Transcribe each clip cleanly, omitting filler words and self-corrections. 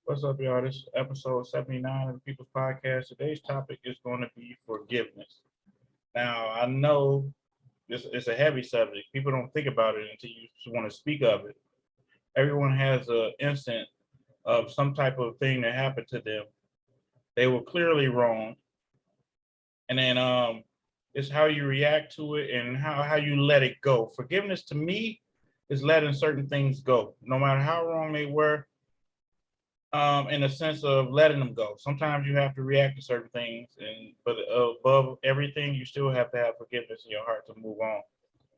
What's up, y'all? This is episode 79 of the People's Podcast. Today's topic is going to be forgiveness. Now, I know this is a heavy subject. People don't think about it until you want to speak of it. Everyone has an instant of some type of thing that happened to them. They were clearly wrong. And then it's how you react to it and how you let it go. Forgiveness to me is letting certain things go, no matter how wrong they were, in the sense of letting them go. Sometimes you have to react to certain things, but above everything, you still have to have forgiveness in your heart to move on.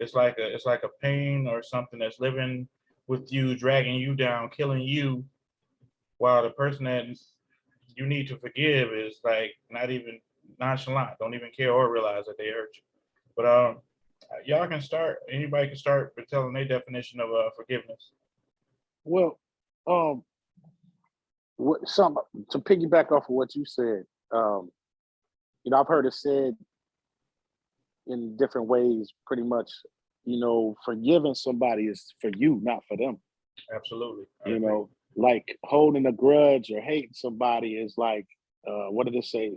It's like a pain or something that's living with you, dragging you down, killing you, while the person that you need to forgive is like not even nonchalant, don't even care or realize that they hurt you. But y'all can start. Anybody can start with telling their definition of forgiveness. Well, um, some to piggyback off of what you said, I've heard it said in different ways, pretty much, forgiving somebody is for you, not for them. Absolutely. Like holding a grudge or hating somebody is like, what did it say?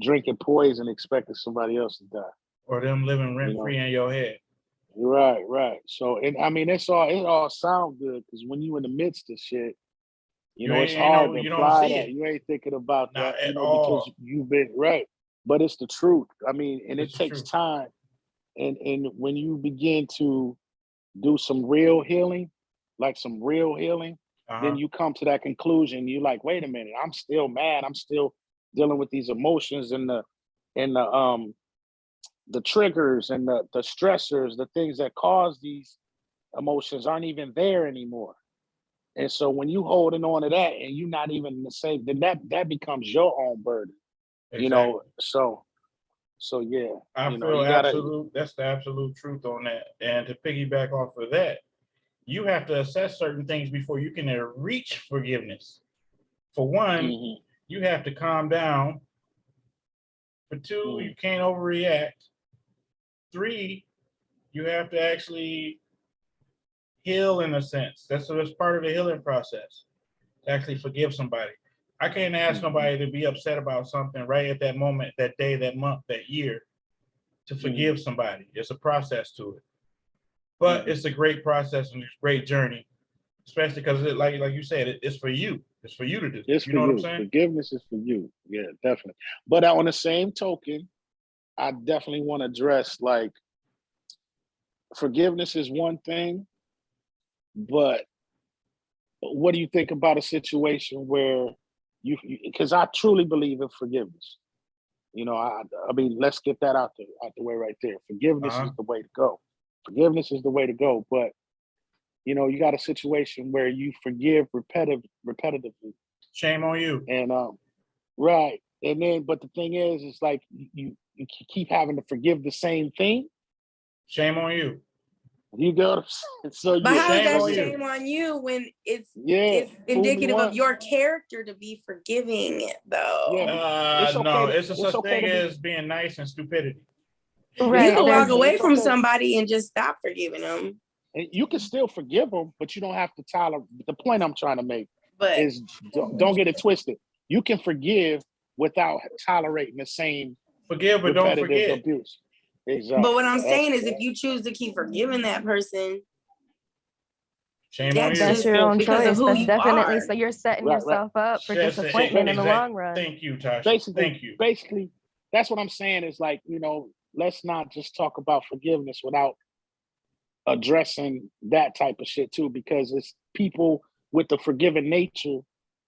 Drinking poison, expecting somebody else to die. Or them living rent free in your head. Right. So, and I mean, it all sounds good because when you in the midst of shit, it's hard to apply that. You ain't thinking about that, because you've been right. But it's the truth. I mean, and it takes time. And when you begin to do some real healing, then you come to that conclusion. You're like, wait a minute, I'm still mad. I'm still dealing with these emotions and the triggers and the stressors, the things that cause these emotions aren't even there anymore. And so when you holding on to that and you're not even the same, then that becomes your own burden. Exactly. So yeah. I feel that's the absolute truth on that. And to piggyback off of that, you have to assess certain things before you can reach forgiveness. For one, you have to calm down. For two, you can't overreact. Three, you have to actually heal in a sense. That's part of the healing process, to actually forgive somebody. I can't ask somebody to be upset about something right at that moment, that day, that month, that year, to forgive somebody. It's a process to it. But it's a great process and it's a great journey, especially because like you said, it's for you. It's for you to do. It's what I'm saying? Forgiveness is for you. Yeah, definitely. But on the same token, I definitely want to address, like, forgiveness is one thing, but what do you think about a situation where because I truly believe in forgiveness. I mean, let's get that out the way right there. Forgiveness is the way to go. Forgiveness is the way to go. But you got a situation where you forgive repetitively. Shame on you. And right. And then, but the thing is, it's like you keep having to forgive the same thing. Shame on you. You go. So, but how is that shame on you when it's indicative of your character to be forgiving, though? It's a such thing as being nice and stupidity. Right. You can walk away from somebody and just stop forgiving them. And you can still forgive them, but you don't have to tolerate. The point I'm trying to make is don't get it twisted. You can forgive without tolerating the same forgive, but don't forget abuse. Exactly. But what I'm saying is, if you choose to keep forgiving that person, shame on you. That's your own choice. That's definitely are. So you're setting yourself up for disappointment in the long run. Thank you, Tasha. Thank you. Basically, that's what I'm saying is, like, let's not just talk about forgiveness without addressing that type of shit too, because it's people with the forgiving nature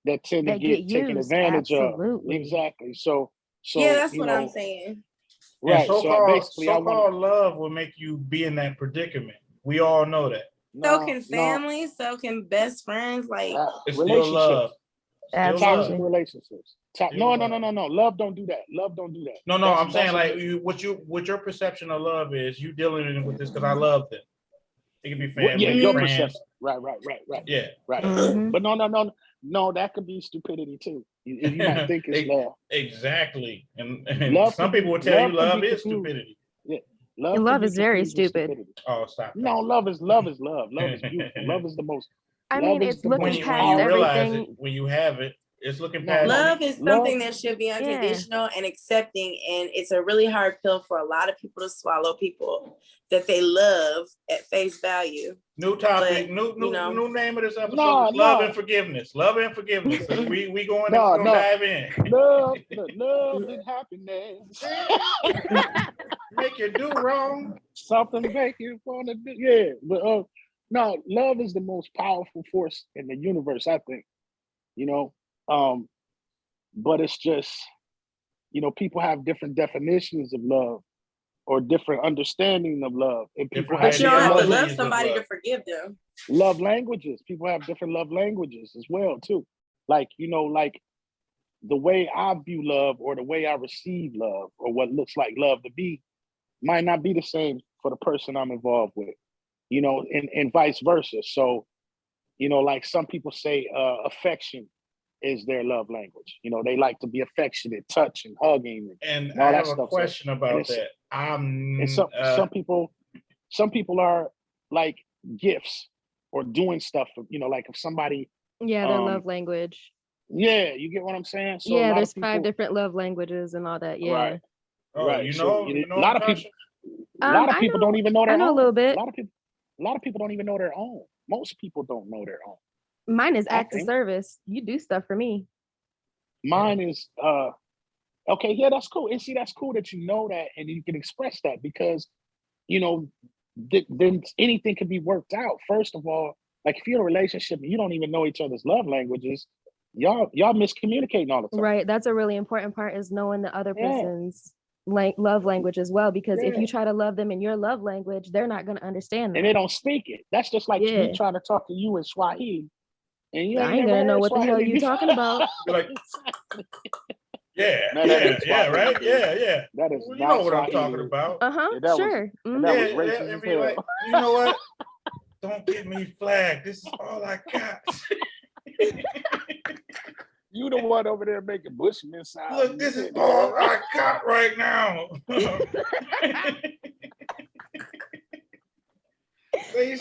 that tend to get taken advantage of. Exactly. So yeah, that's what I'm saying. Right. So-called love will make you be in that predicament. We all know that. So can family, so can best friends, like it's still love. Toxic relationships. No. Love don't do that. Love don't do that. No, I'm saying, like, what your perception of love is, you dealing with this because I love them. It could be family, your friends. Perception. Right. Yeah. Right. But no, that could be stupidity too. You might think it's love. Exactly. And some people will tell you love is stupidity. Yeah. Love is very stupid. Oh, stop. No, love is love. Love is beautiful. Love is the most I mean, it's when looking you past realize it, everything. when you have it, it's looking No, past. Love is Love- something that should be unconditional and accepting, and it's a really hard pill for a lot of people to swallow. People that they love at face value. New topic, But, new name of this episode No, is Love no. and Forgiveness. Love and Forgiveness. we going No, to no. dive in. Love and happiness. Make you do wrong. Something make you wanna do. Yeah, but no, love is the most powerful force in the universe, I think. You know, but it's just, people have different definitions of love or different understanding of love, and people Different But you don't have to ideologies love of somebody love. to forgive them. love languages. People have different love languages as well too. Like like the way I view love or the way I receive love or what looks like love to be might not be the same for the person I'm involved with, and vice versa. So, like some people say, affection is their love language. They like to be affectionate, touch and hugging. And all I that have a stuff. question about that. And some people are like gifts or doing stuff. Like if somebody, Yeah, their love language. yeah, you get what I'm saying. So Yeah, there's 5 different love languages and all that. Yeah. Right. Oh, Right. you So, know, a lot of Natasha? people. A lot of people don't even know their I know own. a little bit. A lot of people don't even know their own. Most people don't know their own. Mine is I act of think. service. You do stuff for me. Mine is okay, yeah, that's cool. And see, that's cool that you know that and you can express that because then anything can be worked out. First of all, like if you're in a relationship and you don't even know each other's love languages, y'all miscommunicating all the time. Right. That's a really important part, is knowing the other Yeah. person's love language as well. Because if Yeah. you try to love them in your love language, they're not going to understand And that. they don't speak it. That's just like Yeah. me trying to talk to you in Swahili. And you I ain't never gonna know heard what the hell Swahili you before. talking about. You're like, yeah, No, that ain't yeah, Swahili, right, dude. yeah. That is Well, you not know what I'm Swahili. talking about. Uh-huh. Yeah, that was- Sure. and that Yeah, was racist and as be hell. like, you know what? Don't get me flagged. This is all I got. You the one over there making Bushman sounds. Look, this is all I got right now. They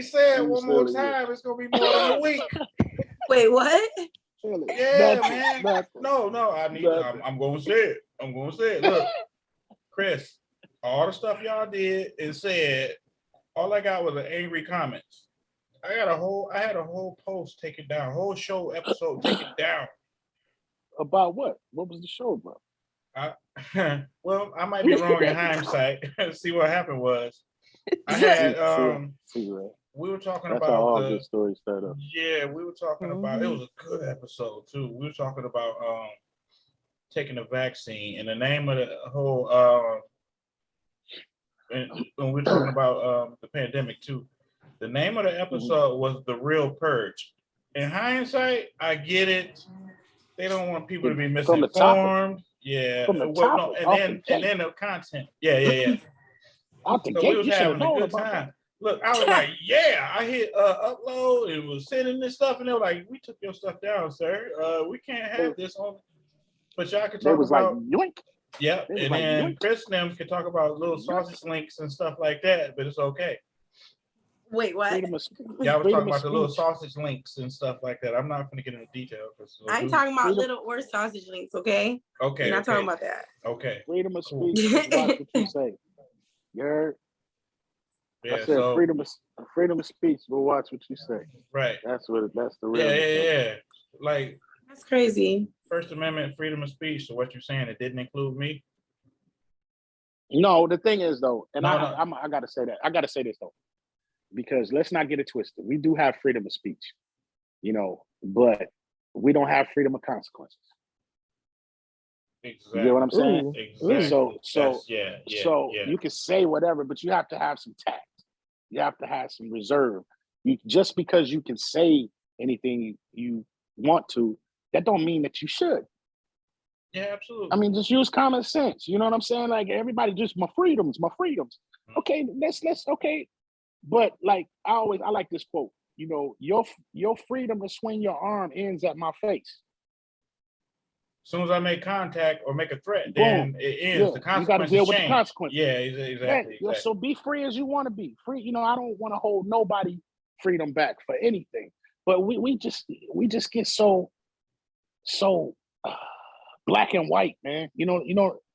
said you one more silly. time, it's gonna be more than a week. Wait, what? Yeah, man. No, I'm gonna say it. I'm gonna say it. Look, Chris, all the stuff y'all did and said, all I got was an angry comments. I had a whole post taken down, whole show episode taken down. About what? What was the show about? Well, I might be wrong in hindsight. See what happened was I had we were talking That's about how all the good stories start up. yeah, we were talking about it was a good episode too. We were talking about taking the vaccine and the name of the whole and when we were talking about the pandemic too. The name of the episode was The Real Purge. In hindsight, I get it. They don't want people to be misinformed. Yeah. From the topic, and then the content. Yeah. Out the So gate, we was you should having have a known good about time. that. Look, I was like, yeah, I hit upload and was sending this stuff, and they were like, we took your stuff down, sir. We can't have this on. But y'all can They talk was about like, yoink. yeah, They was and like, then yoink. Chris and them can talk about little sausage links and stuff like that, but it's okay. Wait, what? Freedom of Y'all was freedom talking of about the little speech. sausage links and stuff like that. I'm not gonna get into detail. I'm talking about little or sausage links, okay? Okay. You're not talking about that. Okay. Freedom of Cool. speech. Just watch what you say. You heard? Yeah. I said So freedom of speech. We'll watch what you say. right. That's the real. Yeah. Like That's crazy. First Amendment, freedom of speech. So what you're saying, it didn't include me? No, the thing is though, and No. I gotta say that. I gotta say this though, because let's not get it twisted. We do have freedom of speech, but we don't have freedom of consequences. Exactly. You get what I'm saying? Exactly. So yeah. you can say whatever, but you have to have some tact. You have to have some reserve. Just because you can say anything you want to, that don't mean that you should. Yeah, absolutely. I mean, just use common sense. You know what I'm saying? Like everybody just my freedoms. Okay, let's okay. But like I like this quote. Your freedom to swing your arm ends at my face. As soon as I make contact or make a threat, Boom. then it ends. Yeah, the you consequences got to deal with change. the consequences. Yeah, exactly. So be free as you want to be. Free, I don't want to hold nobody freedom back for anything. But we just get so black and white, man.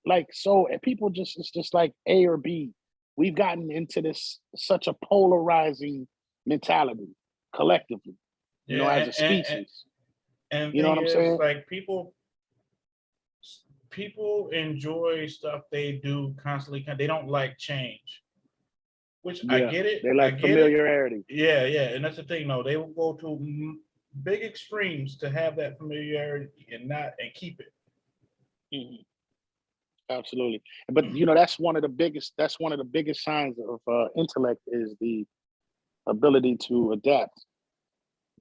Like so, and people just it's just like A or B. We've gotten into this such a polarizing mentality collectively, as a species. And You know what I'm saying? Like people enjoy stuff they do constantly. They don't like change, which I Yeah, get it. they like I get it. familiarity. Yeah, and that's the thing. No, they will go to big extremes to have that familiarity and keep it. Mhm. Absolutely. But that's one of the biggest signs of intellect is the ability to adapt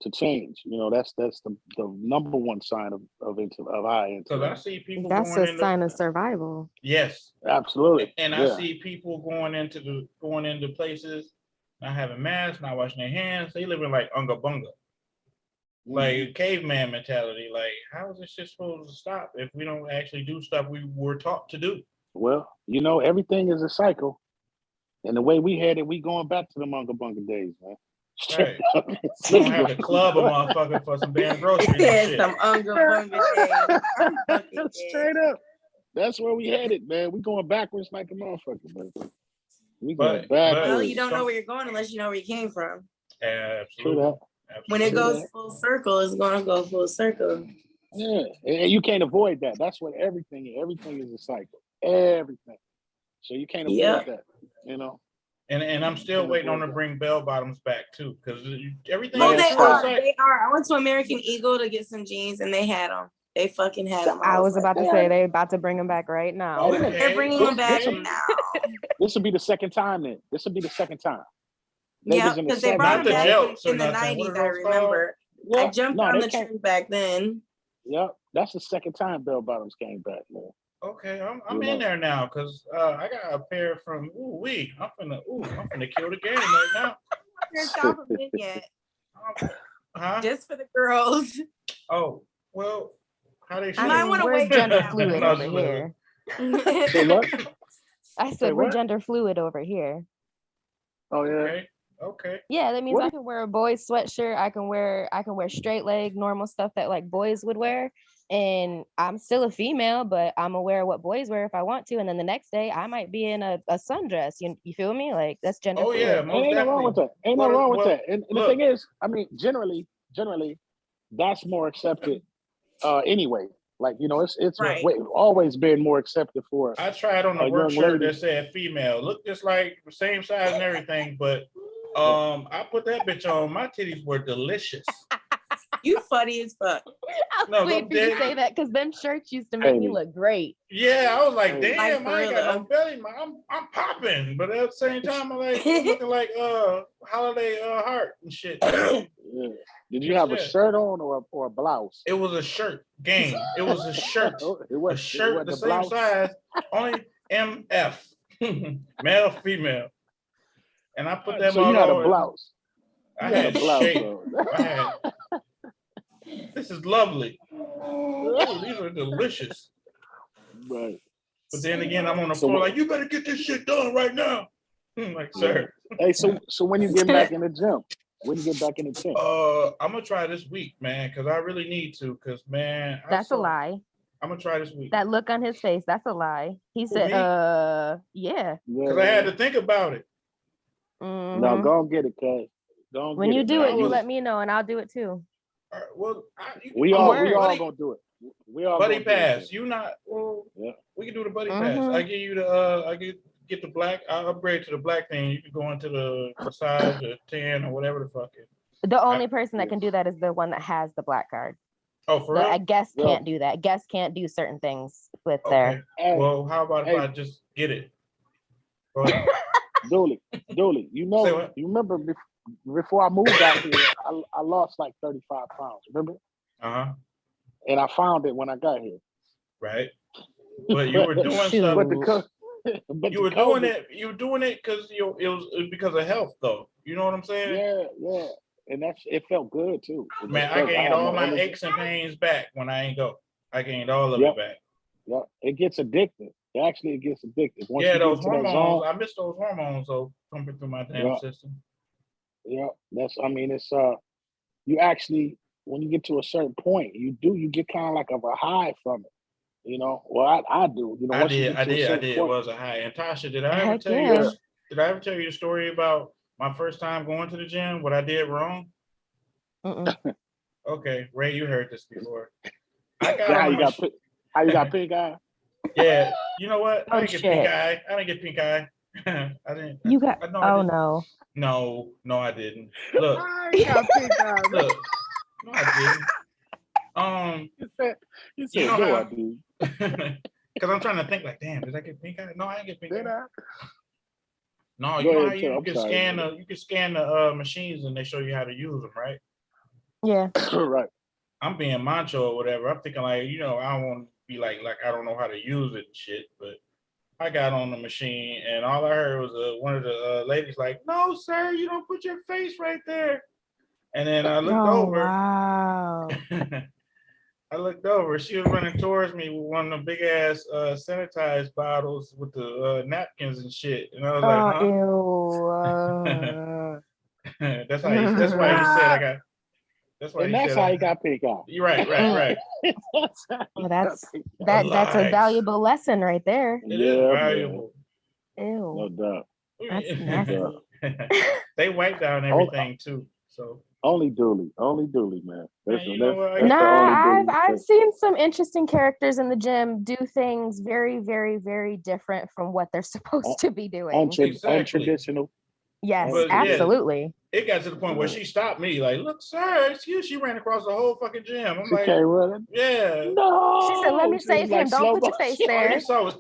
to change. That's the number one sign of high Because I intellect. see people That's going a into sign of survival. yes, Absolutely. and Yeah. I see people going into places, not having masks, not washing their hands. They living like unga bunga, like caveman mentality. Like, how is this shit supposed to stop if we don't actually do stuff we were taught to do? Well, everything is a cycle. And the way we had it, we going back to the Munga Bunga days, man. Right. We don't have to club a motherfucker for some damn groceries and Said shit. some unga bunga days. I'm fucking dead. Straight up. That's where we had it, man. We going backwards like a motherfucker, man. We going backwards. Well, you don't know where you're going unless you know where you came from. Absolutely. When it goes full circle, it's gonna go full circle. Yeah, and you can't avoid that. That's what everything is a cycle. Everything. So you can't avoid that, And I'm still waiting on to bring bell bottoms back too, because everything. Oh, is they still are. like, They are. I went to American Eagle to get some jeans, and they had them. They fucking had them. I was about to say they're about to bring them back right now. Okay. They're bringing them back This- now. This will be the second time then. This will be the second time. Yeah, was in the because they brought Not them the back jelts or in the nothing. What 90s. are I those remember. Yeah. I jumped on they the can't- trend back then. Yep, that's the second time bell bottoms came back, man. Okay, I'm in there now because I got a pair from I'm finna kill the game right now. There's compliment yet. Huh? Just for the girls. Oh, well, how they I should. might wanna we're wait gender that fluid No, over here. Say what? I Say said we're what? gender fluid over here. Oh yeah. Okay. Yeah, that means What? I can wear a boy's sweatshirt. I can wear straight leg, normal stuff that like boys would wear. And I'm still a female, but I'm aware of what boys wear if I want to. And then the next day I might be in a sundress. You feel me? Like that's gender Oh fluid. yeah, Ain't most nothing wrong with that. Ain't nothing wrong with that. And the look. thing is, I mean, generally, that's more accepted anyway. Like, it's Right. always been more accepted for I tried on a a work young shirt lady. that said female. Looked just like the same size and everything, but I put that bitch on. My titties were delicious. You funny as fuck. I was No, waiting for go you to dead. say that because them shirts used to make me Hey. look great. Yeah, I was like, Like, damn, for I ain't real, got no belly. I'm popping, but at the same time, I'm like looking like holiday heart and shit. Yeah. Did you have a Yeah. shirt on or a blouse? It was a shirt game. It was a shirt. It was A shirt the a same blouse. size, only MF, male, female. And I put that So you had a on. blouse. I You had had a blouse shape. on. I had. This is lovely. Ooh, these are delicious. Right. But then again, I'm on the So floor what- like, you better get this shit done right now. I'm like, sir. Hey, so when you get back in the gym? When you get back in the gym? I'm gonna try this week, man, because I really need to. Because man, That's a lie. I'm gonna try this week. That look on his face, that's a lie. He said, me? yeah. Because I had to think about it. No, Mhm. go and get it, cuz. Go and When get you it, do man. it, you was- let me know and I'll do it too. All right, well, We all buddy, gonna do it. We all buddy gonna do it, pass. too. You not well. Yeah. We can do the buddy pass. Mhm. I give you the I get the black. I upgrade to the black thing. You can go into the size or 10 or whatever the fuck it. The only person that can do that is the one that has the black card. Oh, for I real? guess Yeah. can't do that. Guess can't do certain things with their. Okay. Hey, Well, how about if Hey. I just get it? Go ahead. Dooley, you Say know, what? you remember before I moved out here, I lost like 35 pounds, remember? Uh-huh. And I found it when I got here. Right. But you were doing Shoot. stuff. But the but You the were doing COVID, it. You were doing it because it was because of health, though. You know what I'm saying? Yeah. And it felt good too. It Man, just I felt- gained had all more my energy. aches and pains back when I ain't go. I gained all of Yep. it back. Yeah, it gets addictive. Actually, it gets addictive. Once Yeah, you get those into that hormones. zone, I miss those hormones though pumping through my damn Yeah. system. Yeah, I mean, it's you actually, when you get to a certain point, you get kind of like of a high from it, you know. Well, I do, you know, I once you did, get I to a did, I certain did. It point. was a high. And Tasha, did I ever Heck tell you yeah. this? Did I ever tell you the story about my first time going to the gym? What I did wrong? Mm-mm. Okay, Ray, you heard this before. I got How on the you got machine. how you got pink eye? Yeah, you know what? I Oh didn't get pink shit. eye. I didn't get pink eye. I didn't. You got I know I oh didn't. no. No, I didn't. Look, I got pink eye. Man. look. No, I didn't. You You said know no, I how? do. Because I'm trying to think like, damn, did I get pink eye? No, I didn't get pink Did eye. I? No, Go you know how ahead, tell. you I'm can sorry. scan the machines and they show you how to use them, right? Yeah. Right. I'm being macho or whatever. I'm thinking like, you know, I don't want to be like I don't know how to use it and shit. But I got on the machine and all I heard was one of the ladies like, "No, sir, you don't put your face right there." And then I looked Oh over. wow. I looked over. She was running towards me with one of the big ass sanitized bottles with the napkins and shit. And I was like, Oh huh? ew. That's why he said I got. That's why And he that's said how you got pink eye. You're right. That's how Well, you got pink eye. that's a Lies. valuable lesson right there. It is Yeah, valuable. No Ew. doubt. That's nasty. They wipe down everything too. So Only Dooley, man. Man, you know what? That's the only Nah, Dooley. I've seen some interesting characters in the gym do things very, very, very different from what they're supposed to be doing. Exactly. Untraditional. Yes, But yeah, absolutely. it got to the point where she stopped me, like, "Look, sir, excuse." She ran across the whole fucking gym. I'm She like, came running. "Yeah." No. She said, "Let me She save was like him. Don't slow put your face motion. All there." you saw was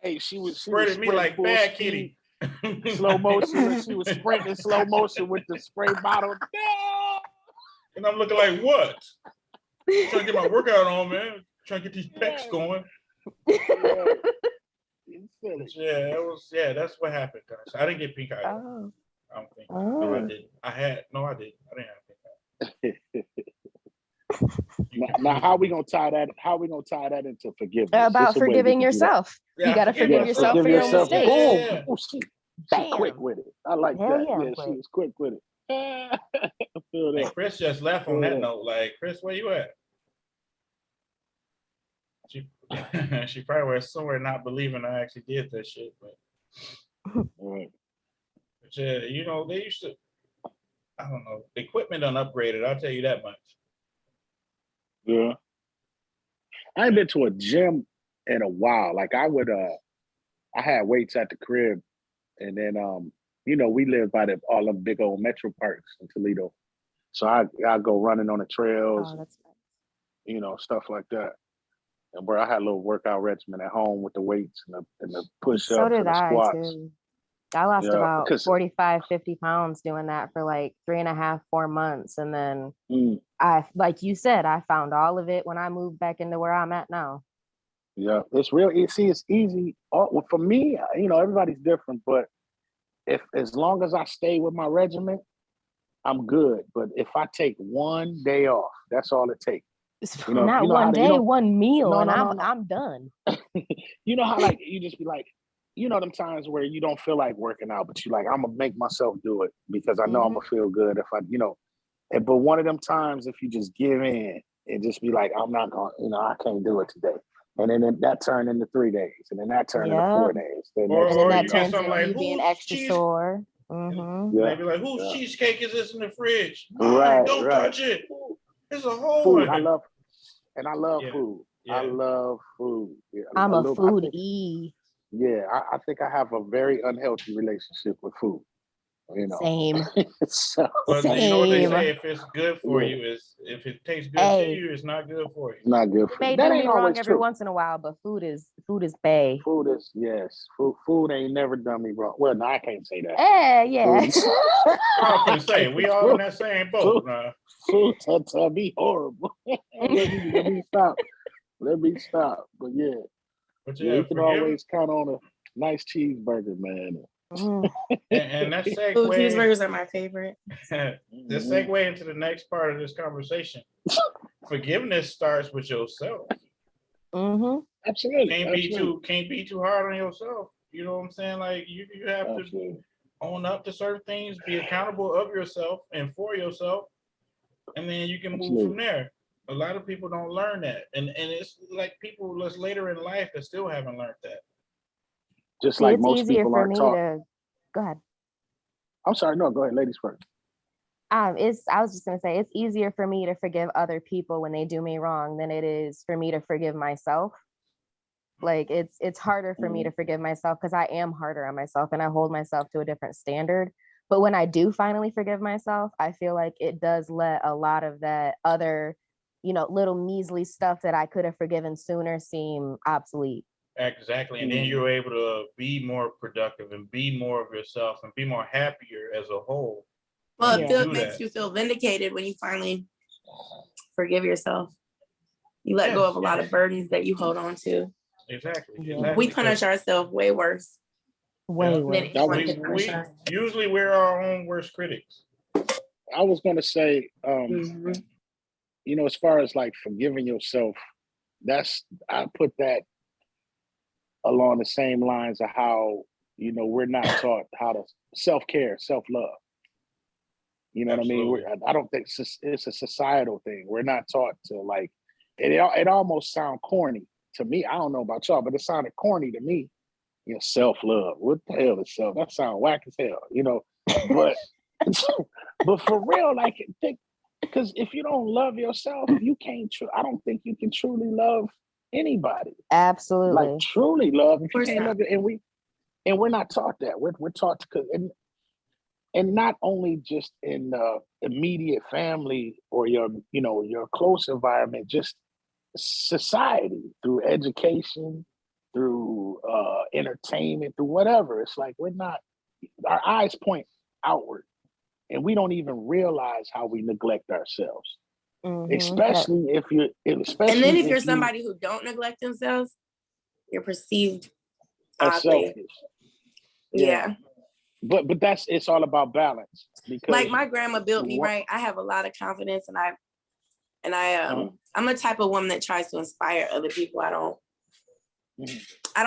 Hey, she was spreading me sprinting like full bad speed, kitty. slow motion. And she was sprinting in slow motion with the spray bottle. No. And I'm looking like, what? I'm trying to get my workout on, man. Trying to get these pecs going. Yeah, that's what happened, guys. I didn't get pink eye. Oh. I don't think. No, I Oh. didn't. I didn't. I didn't have pink eye. Now, how we gonna tie that? How we gonna tie that into forgiveness? About There's a way we forgiving can do that. yourself. Yeah, You got to forgive yourself forgive for your yourself. mistakes. Yeah. Boom. She Bam. quick with it. I like Hell that. yeah, Yeah, I'm she quick. was quick with it. I feel And that. Chris just left on that note. Like, Chris, where you at? She she probably was somewhere not believing I actually did that shit. But Right. yeah, you know, they used to, I don't know, the equipment done upgraded, I'll tell you that much. Yeah. I ain't been to a gym in a while. Like I had weights at the crib, and then you know, we live by all the big old metro parks in Toledo. So I go running on the trails, Oh, that's nice. you know, stuff like that. And where I had a little workout regimen at home with the weights and the push-ups So did and the I squats. too. I lost Yeah, about because 45, 50 pounds doing that for like 3.5, 4 months. And then like you said, I found all of it when I moved back into where I'm at now. yeah, it's real. See, it's easy. Well, for me, you know, everybody's different, but as long as I stay with my regimen, I'm good. But if I take one day off, that's all it takes. You know, Not you know one how day, one meal, and no. I'm done. You know how like you just be like, you know, them times where you don't feel like working out, but you like, I'm gonna make myself do it because I know I'm gonna feel good if I, you know. But one of them times, if you just give in and just be like, I'm not gonna, you know, I can't do it today. And then that turned into 3 days, and then that turned into 4 days. And then that you get turns something into like, you being whose extra cheese? sore. Maybe like, whose cheesecake is this in the fridge? Right, don't touch it. It's a whole food. one. I love food. Yeah. I love food. Yeah, I'm a foodie. Yeah, I think I have a very unhealthy relationship with food. You know, same. So, but you know what they say: Same. if it's good for you, if it tastes good to you, it's not good for you. It's not good You for you. may That do ain't me wrong always every true. once in a while, but food is bae. Food is Food ain't never done me wrong. Well, no, I can't say that. Yeah. I was gonna say we all in that same boat. Food done me horrible. let me stop. Let me stop. But yeah. But You can always count on a nice cheeseburger, man. And that segue. Cheeseburgers are my favorite. The segue into the next part of this conversation. Forgiveness starts with yourself. Absolutely. Can't be too hard on yourself. You know what I'm saying? Like you have to own up to certain things, be accountable of yourself and for yourself, and then you can move from there. A lot of people don't learn that, and it's like people that's later in life that still haven't learned that. Just See, like it's most easier people for aren't me taught. to go ahead. I'm sorry, no, go ahead, ladies first. I was just gonna say it's easier for me to forgive other people when they do me wrong than it is for me to forgive myself. Like it's harder for me to forgive myself because I am harder on myself and I hold myself to a different standard. But when I do finally forgive myself, I feel like it does let a lot of that other, little measly stuff that I could have forgiven sooner seem obsolete. Exactly. And then you're able to be more productive and be more of yourself and be more happier as a whole. Well, when you it do makes that. you feel vindicated when you finally forgive yourself. You let go of a lot of burdens that you hold on to. Exactly. We punish ourselves way worse. Way worse. Than anyone can punish us. Usually we're our own worst critics. I was going to say, as far as like forgiving yourself, I put that along the same lines of how, we're not taught how to self-care, self-love. You know Absolutely. what I mean? I don't think it's a societal thing. We're not taught to like, it almost sounds corny to me. I don't know about y'all, but it sounded corny to me. Self-love. What the hell is self? That sounds whack as hell, but but for real, like think, because if you don't love yourself, you can't I don't think you can truly love anybody. Absolutely. Like truly love. If you can't love it, and we're not taught that. We're taught to, and not only just in the immediate family or your close environment, just society, through education, through entertainment, through whatever. It's like our eyes point outward, and we don't even realize how we neglect ourselves. Especially if you're, and then if you're somebody who don't neglect themselves, you're perceived as selfish. Yeah. But it's all about balance. Because like my grandma built me right. I have a lot of confidence, and I'm a type of woman that tries to inspire other people. I don't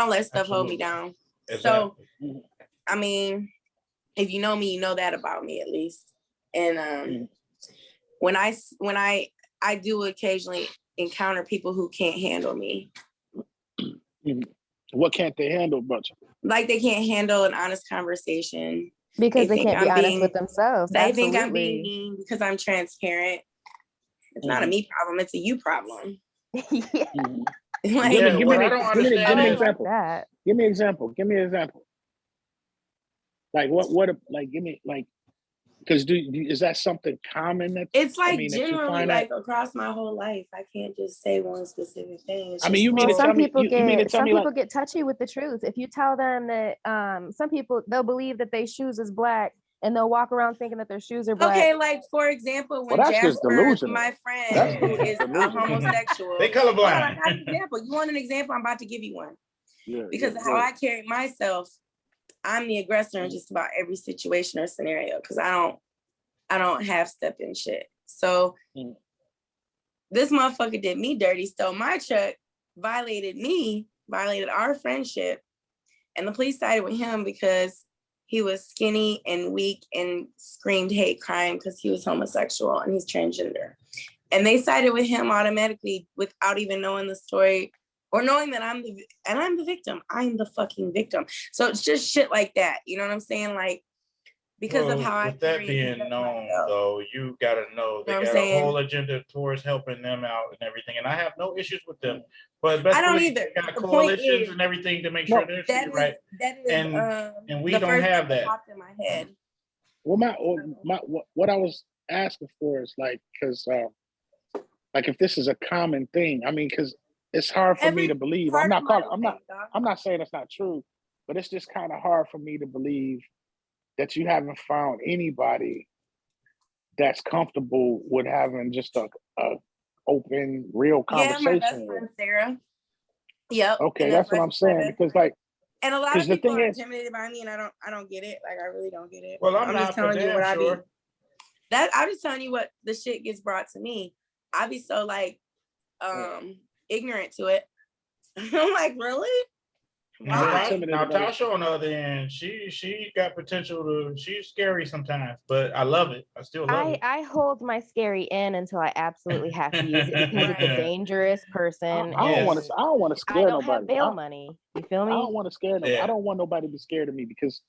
let stuff hold me down. Exactly. So, I mean, if you know me, you know that about me at least. And when I do occasionally encounter people who can't handle me. What can't they handle, Bunch? Like they can't handle an honest conversation. Because they can't be honest with themselves. They think I'm being mean because I'm transparent. It's not a me problem, it's a you problem. Yeah. Like, give me an example. Give me an example. Like what like give me like, because is that something common it's like generally like across my whole life? I can't just say one specific thing. Some people get touchy with the truth. If you tell them that some people, they'll believe that their shoes is black and they'll walk around thinking that their shoes are black. Okay, like for example, when Jasper, my friend who is a homosexual, they colorblind. I got an example. You want an example? I'm about to give you one. Because how I carry myself, I'm the aggressor in just about every situation or scenario because I don't half step in shit. So this motherfucker did me dirty, stole my truck, violated our friendship, and the police sided with him because he was skinny and weak and screamed hate crime because he was homosexual and he's transgender. And they sided with him automatically without even knowing the story or knowing that I'm the victim. I'm the fucking victim. So it's just shit like that. You know what I'm saying? Like, because of how with that being known, though, you gotta know they got a whole agenda towards helping them out and everything. And I have no issues with them. But I don't either. They got coalitions and everything to make sure they're treated right. That is, and we don't have that. Popped in my head. Well, what I was asking for is like, because like if this is a common thing, I mean, because it's hard for me to believe. I'm not saying it's not true, but it's just kind of hard for me to believe that you haven't found anybody that's comfortable with having just a open, real conversation. Yeah, my best friend Sarah. Yep. Okay, that's what I'm saying. Because like, and a lot of people are intimidated by me, and I don't get it. Like, I really don't get it. Well, I'm just telling you what I do. I'm just telling you what the shit gets brought to me. I be so like ignorant to it. I'm like, really? Now Tasha on the other end, she got potential to. She's scary sometimes, but I love it. I still love it. I hold my scary in until I absolutely have to use it because it's a dangerous person. I don't want to scare I don't nobody. have bail money. You feel me? I don't want to scare nobody. Yeah. I don't want nobody to be scared of me because,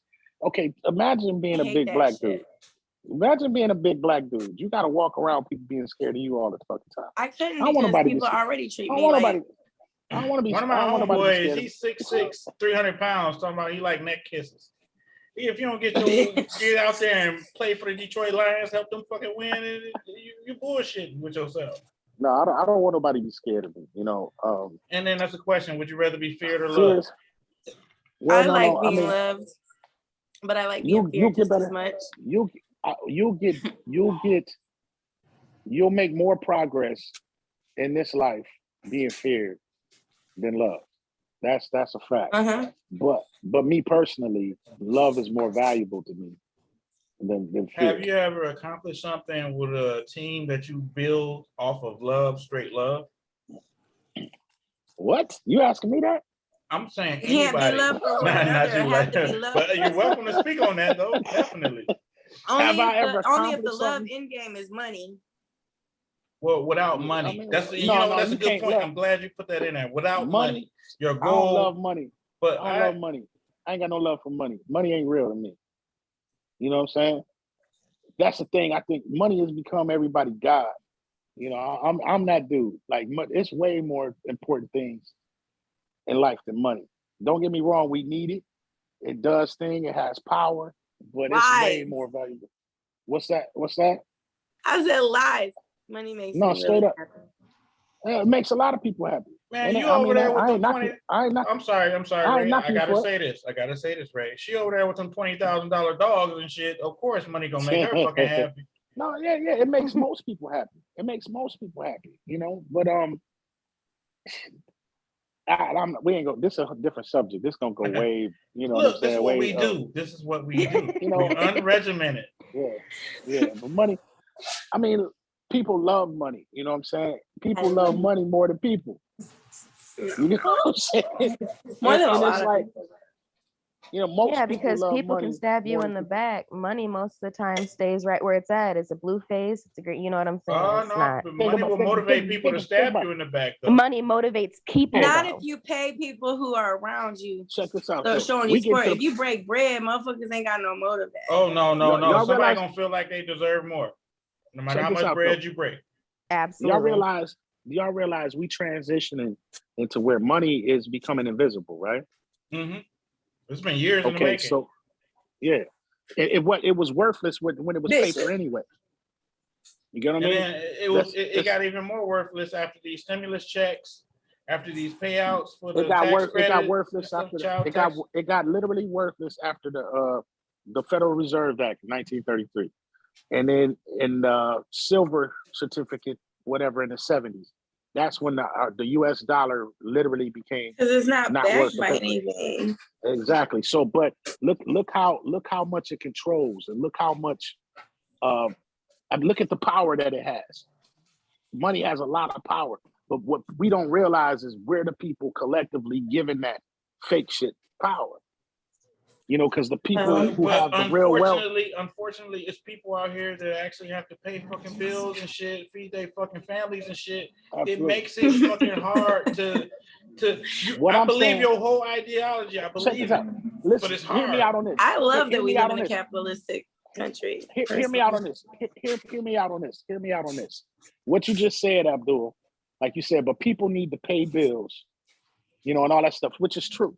okay, imagine being I a hate big that black shit. dude. Imagine being a big black dude. You got to walk around people being scared of you all the fucking time. I couldn't I don't want because nobody to people be- already treat I me don't want like. nobody. I don't want to be. One of I my don't want nobody to be homeboys, scared of me. he's 6'6", 300 pounds. Talking about he like neck kisses. If you don't get out there and play for the Detroit Lions, help them fucking win, you bullshitting with yourself. No, I don't want nobody to be scared of me. You know. And then that's a question: would you rather be feared or loved? Well, I like no. being I mean, loved, but I like being feared just as much. You'll make more progress in this life being feared than love. That's a fact. Uh-huh. But me personally, love is more valuable to me than fear. Have you ever accomplished something with a team that you build off of love, straight love? What? You asking me that? I'm saying You can't be anybody. loved for one Not another. you, It has to be love. but you're welcome to speak on that though. Definitely. Have I ever Only if the accomplished love something? end game is money. Well, without money, I mean, that's no, you know no, that's you a good can't point. love- I'm glad you put that in there. Without Money? money, your I don't goal. love money. But I don't love money. I ain't got no love for money. Money ain't real to me. You know what I'm saying? That's the thing. I think money has become everybody's god. You know, I'm that dude. Like, it's way more important things in life than money. Don't get me wrong. We need it. It does thing. It has power, but it's way Lies. more valuable. What's that? What's that? I said lies. Money makes No, me straight really up. happy. Yeah, it makes a lot of people happy. man, And you I over mean, there with I them ain't 20. knocking. I ain't knocking. I'm sorry, I ain't Ray. knocking I gotta for it. say this, Ray. She over there with them $20,000 dogs and shit. Of course, money gonna make her fucking happy. No, yeah, it makes most people happy. It makes most people happy, you know. But we ain't go. This is a different subject. This gonna go way, you know. Look, what I'm this is saying? what Way, we do. This is what we do. You know, We unregimented. yeah. But money. I mean, people love money. You know what I'm saying? People love money more than people. You know what I'm saying? More than a And lot it's of like, people. you know, most Yeah, people because love people money can stab you more in than the people. back. Money most of the time stays right where it's at. It's a blue face. It's a green. You know what I'm saying? Oh It's no, not. but money will motivate people to stab you in the back though. Money motivates people. Not though. if you pay people who are around you. Check this out. So So showing we you get support. to If you break bread, motherfuckers ain't got no motive. Oh no. Y'all Somebody realize- gonna feel like they deserve more, no matter Check how this much out, bread though. you break. Absolutely. Y'all realize we transitioning into where money is becoming invisible, right? Mm-hmm. It's been years in the Okay, making. so yeah, it was worthless when it was This paper shit. anyway. You get what I And mean? then it got even more worthless after these stimulus checks, after these payouts for the It got tax It got credit, worthless stuff, after child it tax. got literally worthless after the Federal Reserve Act, 1933, and then in the silver certificate, whatever, in the 70s. That's when the U.S. dollar literally became Because it's not not backed worth by the paper. anything. Exactly. So, but look how much it controls, and look how much and look at the power that it has. Money has a lot of power, but what we don't realize is we're the people collectively giving that fake shit power. You know, because the people who have the real wealth. Unfortunately, it's people out here that actually have to pay fucking bills and shit, feed their fucking families and shit. Absolutely. It makes it fucking hard to. I believe your whole ideology. I believe it. Listen, but it's hear me hard. out on this. I love that we me live out in on a this. capitalistic country. Hear me out on this. Hear me out on this. Hear me out on this. What you just said, Abdul, like you said, but people need to pay bills, you know, and all that stuff, which is true.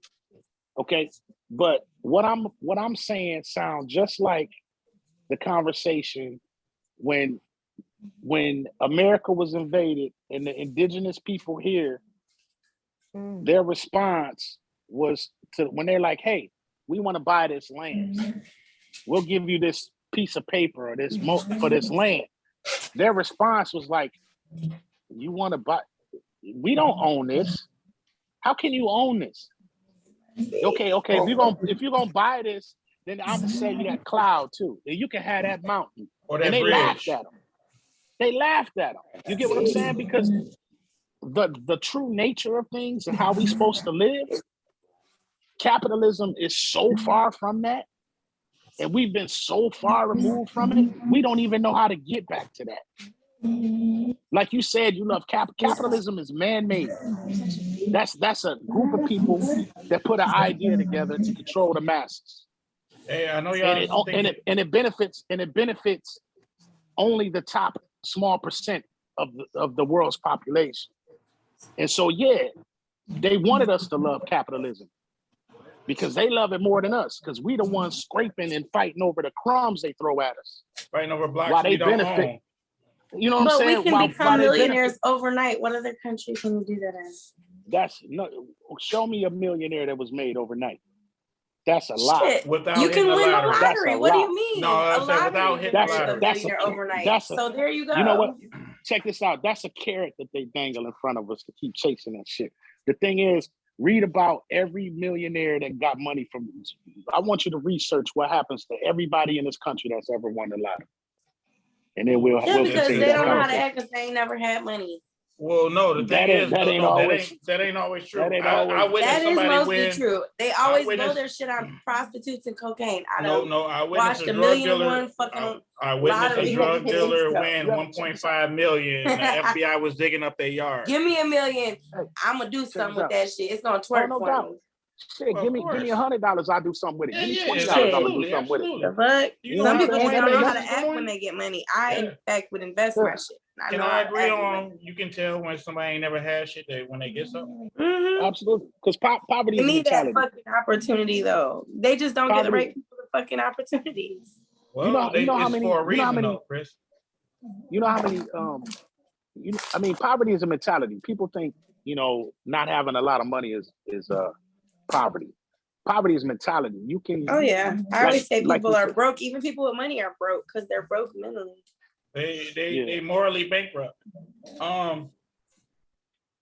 Okay. But what I'm saying sounds just like the conversation when America was invaded and the indigenous people here, their response was to when they're like, hey, we want to buy this land. We'll give you this piece of paper or this for this land. Their response was like, you want to buy? We don't own this. How can you own this? Okay. If you're gonna buy this, then I'm gonna sell you that cloud too, and you can have that mountain. Or that and they bridge. laughed at them. They laughed at them. You get what I'm saying? Because the true nature of things and how we supposed to live capitalism is so far from that, and we've been so far removed from it, we don't even know how to get back to that. Like you said, you love capitalism is man-made. That's a group of people that put an idea together to control the masses. Hey, I know y'all And it benefits only the top small percent of the world's population. And so, yeah, they wanted us to love capitalism because they love it more than us, because we the ones scraping and fighting over the crumbs they throw at us. fighting over blocks While they we don't benefit. own. You know what I'm But saying? we can become they millionaires overnight. What other country can you do that in? That's no. Show me a millionaire that was made overnight. That's a lot. Shit. Without You hitting can the win the lottery. lottery. What do you mean? No, I a said lottery without hitting can the make lottery. a millionaire overnight. So there you go. You know what? Check this out. That's a carrot that they dangle in front of us to keep chasing that shit. The thing is, read about every millionaire that got money from. I want you to research what happens to everybody in this country that's ever won the lottery, and then we'll Just because continue they that don't know how to conversation. act because they ain't never had money. Well, no, the thing is, that ain't always true. that ain't I always- witnessed That is somebody mostly win. true. They always witnessed- blow their shit on prostitutes and cocaine. I No, don't I witnessed watch a the drug million and dealer. one fucking I witnessed a lottery drug and dealer stuff. win 1.5 million. And the FBI was digging up their yard. Give me $1 million. I'm gonna do something with that shit. It's gonna twerk no for doubt. me. Shit, Well, give me $100. I'll do something with it. Yeah, Give me yeah, $20. shit. I'm gonna do something with it. Absolutely. The fuck? You know Some how people just the don't know how business to act going? when they get money. I, in Yeah. fact, would invest my shit. I Can know I how to agree act with on? You can tell when somebody ain't never had shit that when they get something. Mhm. Absolutely, because poverty You is need that mentality. fucking opportunity though. They just don't get the Poverty- right people the fucking opportunities. Well, You know how it's many- for a you know how reason, many- though, Chris. You know how many? Poverty is a mentality. People think not having a lot of money is poverty. Poverty is mentality. You can. Oh yeah, I always say like people you are said. broke. Even people with money are broke because they're broke mentally. They morally bankrupt.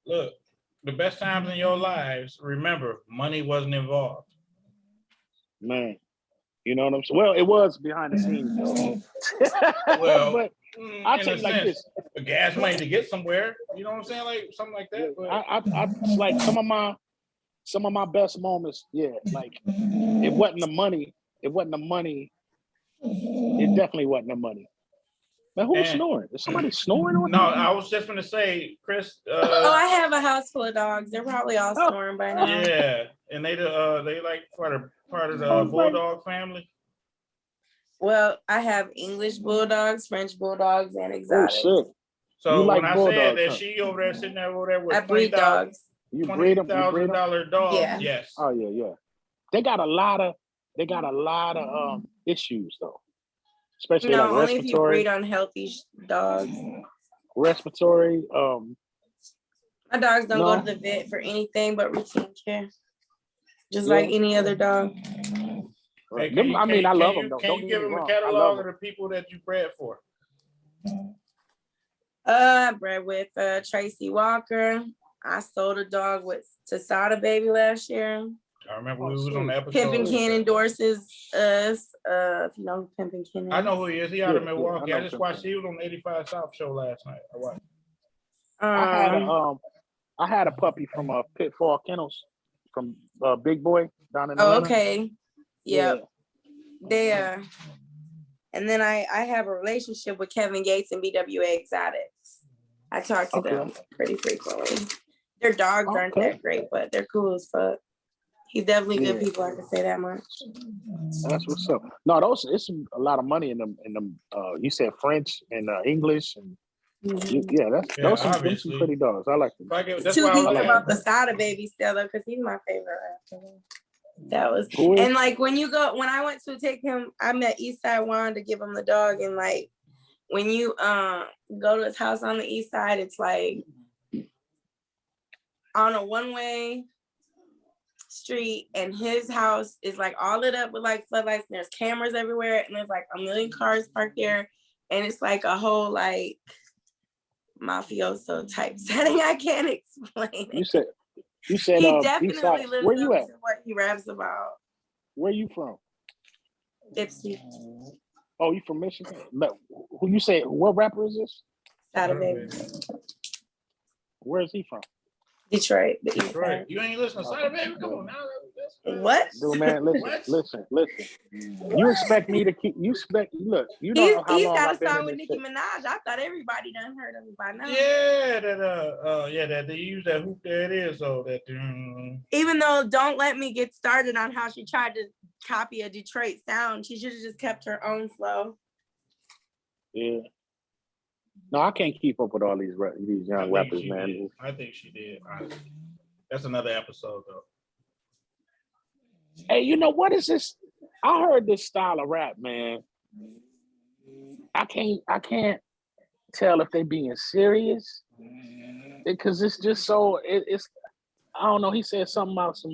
Look, the best times in your lives, remember, money wasn't involved. Man, you know what I'm saying? Well, it was behind the scenes though. Well, but I'll in tell a you like sense, this. the gas money to get somewhere. You know what I'm saying? Like something like that. But It's like some of my best moments. Yeah, like it wasn't the money. It wasn't the money. It definitely wasn't the money. Man, who's snoring? Is somebody snoring? No, I was just gonna say, Chris. I have a house full of dogs. They're probably all snoring by now. Yeah, and they like part of the bulldog family. Well, I have English bulldogs, French bulldogs, and exotics. Oh shit! So You like when I bulldogs, said that huh? she over there sitting there over there with I breed dogs. You breed them? $20,000 dogs. Yeah. Yes. Oh yeah. They got a lot of issues though, especially No, like only if you respiratory. breed unhealthy dogs. Respiratory. My dogs don't No. go to the vet for anything but routine care, just like any other dog. Hey, I love them though. Can Don't you get give me them a wrong. I love catalog of them. the people that you bred for? I bred with Tracy Walker. I sold a dog with Tasada Baby last year. I remember we was on the episode. Pimpin' Ken endorses us. If you know who Pimpin' Ken is. I know who he is. He out of Yeah, Milwaukee. I I know just Pimpin' watched. He was on the 85 South show last night. I watched. I had a puppy from Pitfall Kennels from Big Boy down in Oh, Atlanta. okay. Yep. Yeah. They and then I have a relationship with Kevin Gates and BWA Exotics. I talk to them pretty frequently. Their dogs aren't that great, but they're cool as fuck. He's definitely good people, I can say that much. That's what's up. No, it's a lot of money in them. You said French and English, and those some pretty dogs. I like them. Two things about the Sada Baby still though, because he's my favorite rapper. That was and like when I went to take him, I met Eastside Juan to give him the dog, and like when you go to his house on the east side, it's like on a one-way street, and his house is like all lit up with like floodlights, and there's cameras everywhere, and there's like a million cars parked there, and it's like a whole like mafioso type setting. I can't explain it. You said he definitely lives where you up at? to what he raps about. Where you from? Dipsy. Oh, you from Michigan? No. Who you say? What rapper is this? Sada Baby. Where is he from? Detroit. The east Right. side. You ain't listening to Sada Baby? Come on now. What? Dude, man, listen. You expect me to keep? Look. You know how He's long got I've a been song in with this Nicki shit. Minaj. I thought everybody done heard of it by now. Yeah, that they use that hoop. There it is. So that. Even though Don't Let Me Get Started on how she tried to copy a Detroit sound, she should have just kept her own flow. Yeah. No, I can't keep up with all these young rappers, man. I think she did. Honestly. That's another episode, though. Hey, you know what is this? I heard this style of rap, man. I can't tell if they being serious because it's just so it's. I don't know. He said something about some.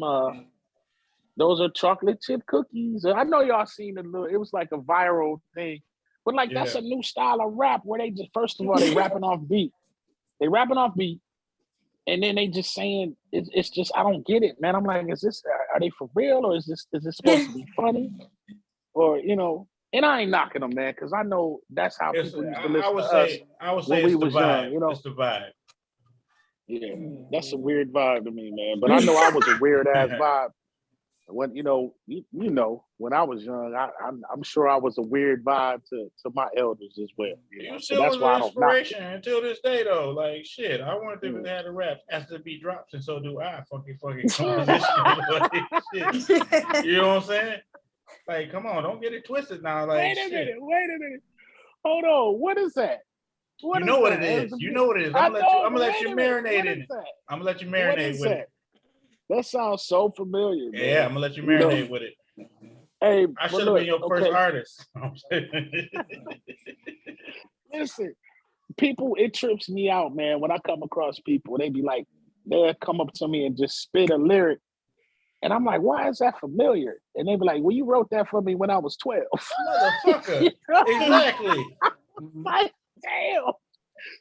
Those are chocolate chip cookies. I know y'all seen it. It was like a viral thing, but like that's a new style of rap where they just first of all they rapping off beat. They rapping off beat. And then they just saying it's just I don't get it, man. I'm like, are they for real or is this supposed to be funny? Or and I ain't knocking them, man, because I know that's how people used to listen to us. I would say we it's the was vibe. young, It's the vibe. Yeah, that's a weird vibe to me, man. But I know I was a weird ass vibe. When when I was young, I'm sure I was a weird vibe to my elders as well. You So still that's was why an I don't knock inspiration until this day, though. Like shit, I wanted them to have the rap as the beat drops, and so do I. Fucking composition. Shit. You know what I'm saying? Like, come on, don't get it twisted now. Like, wait a minute. Hold on, what is that? You know what it is. You know what it is. I'm gonna let you marinate in it. I'm gonna let you marinate with it. That sounds so familiar. Man. Yeah, I'm gonna let you marinate with it. Hey, I should have been your first artist. Listen, people, it trips me out, man. When I come across people, they be like, they'll come up to me and just spit a lyric. And I'm like, why is that familiar? And they be like, well, you wrote that for me when I was 12. Motherfucker. Exactly. Like, damn.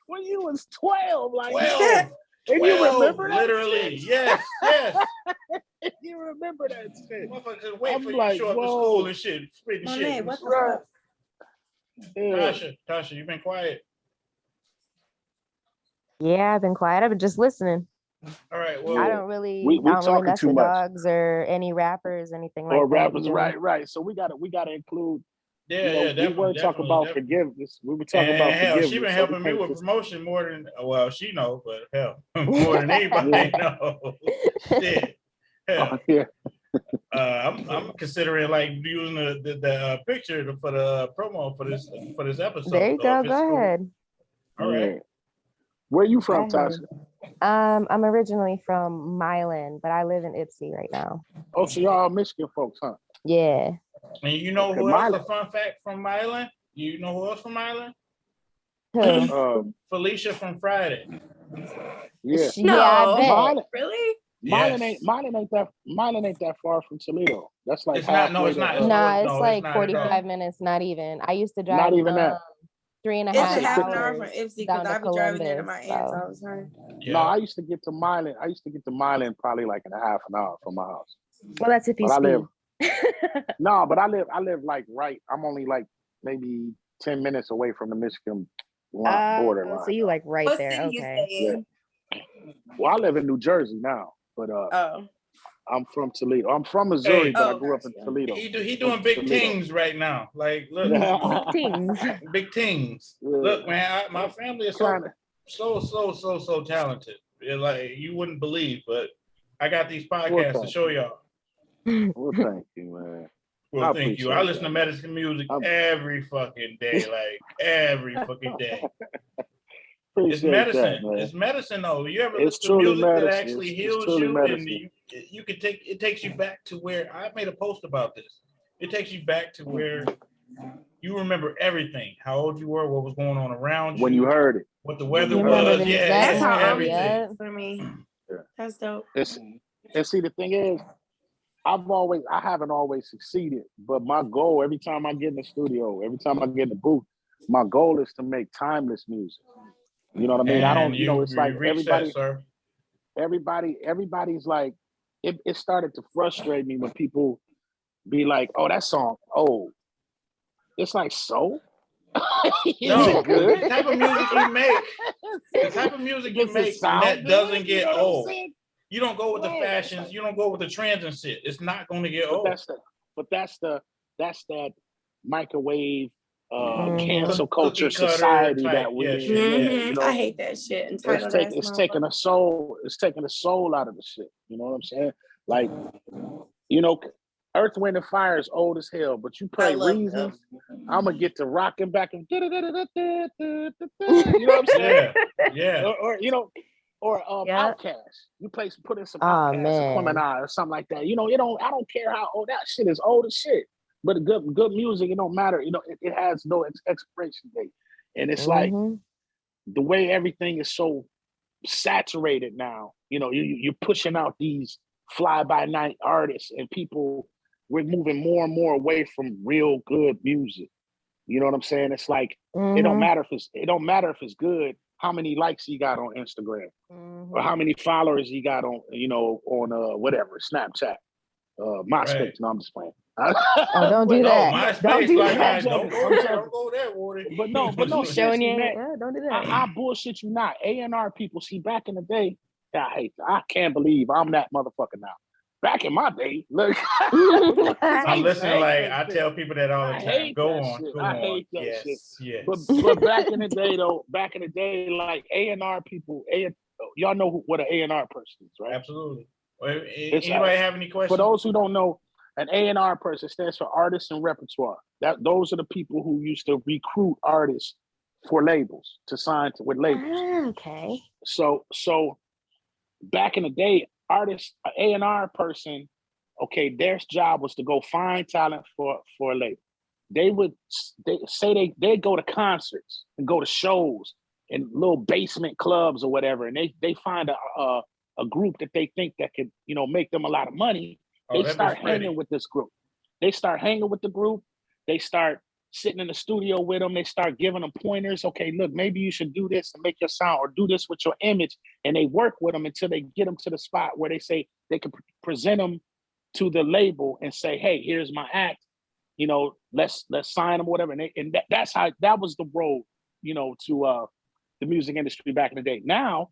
When you was 12, like 12. And 12, you remember that literally, shit? yes. You remember that shit? Motherfuckers wait I'm for like, you to show up to school and shit, spitting shit. What the fuck? Yeah. Tasha, you been quiet. Yeah, I've been quiet. I've been just listening. All right. Well, I don't really, we I don't really talking mess too with much. dogs or any rappers, anything like Or that. rappers, either. right. So we gotta include. definitely. We were talking about forgiveness. We were talking about hell, forgiveness. she been so helping me with promotion more than she know, but hell, more than anybody know. Shit. Hell. Yeah. I'm considering like using the picture for the promo for this episode. There you go. Go ahead. All right. Where you from, Tasha? I'm originally from Milan, but I live in Ypsi right now. Oh, so y'all Michigan folks, huh? Yeah. And you know who else? A fun fact from Milan. You know who else from Milan? Who? Felicia from Friday. Yeah. No, I bet. Milan, really? Milan ain't that far from Toledo. That's like it's not. No, it's not. It's like 45 minutes. Not even. I used to drive. Not even that. 3.5 It's a half an hour hours from Ypsi down because to I be driving there to Columbus, my aunt's all the time. Yeah. No, I used to get to Milan. Probably like in a half an hour from my house. Well, that's if you speed. No, but I live like right. I'm only like maybe 10 minutes away from the Michigan border line. So you like right What there. city you Okay. stay in? Well, I live in New Jersey now, but I'm from Toledo. I'm from Missouri, but I grew up in Toledo. He doing big things right now. Like, look, Big things. Big things. Yeah. Look, man, my family is so talented. Like you wouldn't believe, but I got these podcasts to show y'all. Well, thank you, man. Well, thank you. I listen to medicine music every fucking day, like every fucking day. It's medicine. It's medicine, though. You ever listen to music that actually heals you, and you can it takes you back to where I made a post about this. It takes you back to where you remember everything, how old you were, what was going on around you, when you heard it, what the weather was. Yeah, that's how everything for me. Yeah. That's dope. And see, the thing is, I haven't always succeeded, but my goal every time I get in the studio, every time I get in the booth, my goal is to make timeless music. You know what I mean? I don't, it's like everybody's like, it started to frustrate me when people be like, oh, that song, oh, it's like, so? No, the type of music you make, that doesn't get old. You don't go with the Yeah, fashions. You don't go with the trends and shit. It's not going to get But old. that's that microwave Mhm. cancel Cookie culture cutter society type, that we're yeah, in. shit, Yeah, yeah. you know, I hate that shit. Entitled ass it's taking the soul out of the shit. You know what I'm saying? Like, you know, Earth, Wind, and Fire is old as hell, but you play I love Reasons, I'm gonna get to rocking back and you know what I'm saying? Yeah. Or you know, or Yep. Outkast. You put in some Oh, Outkast or man. Clementine or something like that. You know, I don't care how old that shit is, old as shit. But good music, it don't matter. You know, it has no expiration date. And it's like Mhm. the way everything is so saturated now. You know, you're pushing out these fly by night artists, and people, we're moving more and more away from real good music. You know what I'm saying? It's like it don't Mhm. matter if it's good. How many likes he got on Instagram, or Mhm. how many followers he got on whatever Snapchat, MySpace. Right. No, I'm just playing. Oh, don't do No, that. MySpace, Don't do like, that. don't go I'm there. joking. Don't go there, Woody. But no, Keep showing seriously, you. man. Yeah, don't do that. I bullshit you not. A&R people, see, back in the day, I can't believe I'm that motherfucker now. Back in my day, look, I'm listening. Like, I that tell people that all the I time. hate Go that on. shit. Go I on. hate that shit. Yes. But back in the day, like A&R people, y'all know what an A&R person is, right? Absolutely. It's Anybody have any questions? for those who don't know, an A&R person stands for artists and repertoire. Those are the people who used to recruit artists for labels to sign with labels. Okay. So back in the day, artists, an A&R person, okay, their job was to go find talent for a label. They they go to concerts and go to shows in little basement clubs or whatever, and they find a group that they think that could, you know, make them a lot of money. They start hanging with this group. They start hanging with the group. They start sitting in the studio with them. They start giving them pointers. Okay, look, maybe you should do this and make your sound, or do this with your image. And they work with them until they get them to the spot where they say they can present them to the label and say, hey, here's my act. You know, let's sign them, whatever. And that's how, that was the road, you know, to the music industry back in the day. Now,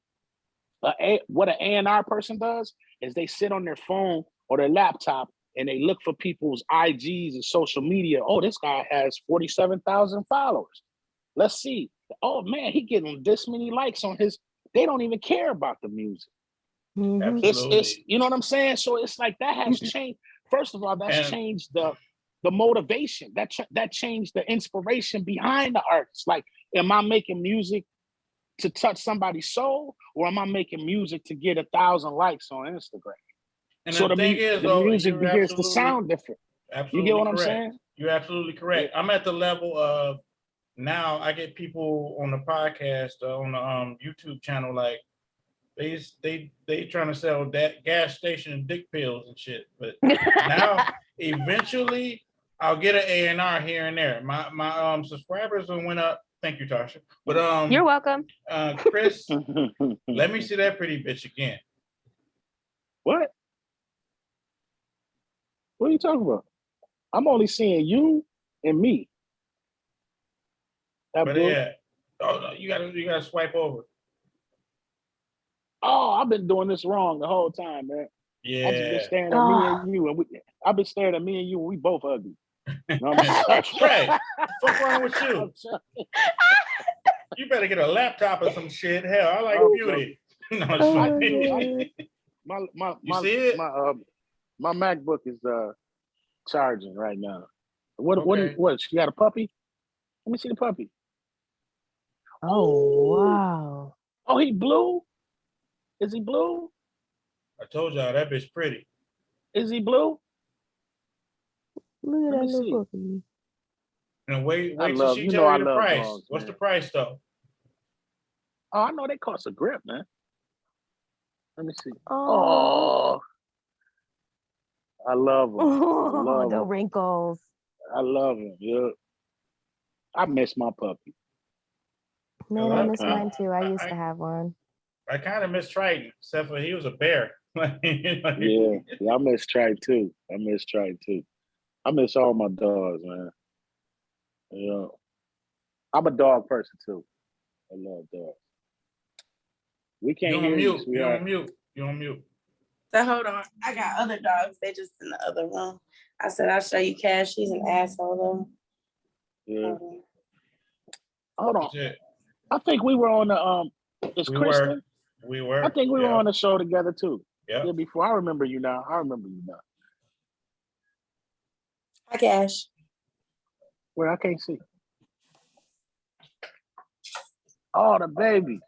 what an A&R person does is they sit on their phone or their laptop and they look for people's IGs and social media. Oh, this guy has 47,000 followers. Let's see. Oh man, he getting this many likes on his. They don't even care about the music. Mhm. It's you know what I'm saying. So it's like that has changed. First of all, that's changed the motivation. That changed the inspiration behind the artist. Like, am I making music to touch somebody's soul, or am I making music to get 1,000 likes on Instagram? And so the thing is, though, music begins to sound different. You get what I'm saying? You're absolutely correct. Yeah. I'm at the level of now I get people on the podcast, on the YouTube channel, like they trying to sell that gas station dick pills and shit. But now eventually I'll get an A&R here and there. My subscribers went up. Thank you, Tasha. But you're welcome. Chris, let me see that pretty bitch again. What? What are you talking about? I'm only seeing you and me. But yeah. Oh no, you gotta swipe over. Oh, I've been doing this wrong the whole time, man. Yeah. I've just been staring at me and you, and I've been staring at me and you, and we both ugly. No, right. What's wrong with you? You better get a laptop or some shit. Hell, I like beauty. No, my MacBook is charging right now. What? She got a puppy? Let me see the puppy. Oh wow. Oh, he blue? Is he blue? I told y'all that bitch pretty. Is he blue? Look at that little puppy. And wait till she tell you the price. Dogs, what's the price though? Oh, I know they cost a grip, man. Let me see. Oh, I love them. Oh, the wrinkles. I love him. Yeah. I miss my puppy. Man, I miss mine too. I used to have one. I kind of miss Triton, except for he was a bear. Yeah, I miss Triton too. I miss all my dogs, man. Yeah. I'm a dog person too. I love dogs. We can't hear you, sweetheart. You're on mute. So hold on. I got other dogs. They just in the other room. I said I'll show you Cash. She's an asshole though. Yeah. Hold on. Shit. I think we were on the is We Kristen? We were. I think we were on the show together too. Yeah. Yeah, before. I remember you now. Hi, Cash. Where I can't see. Oh, the baby.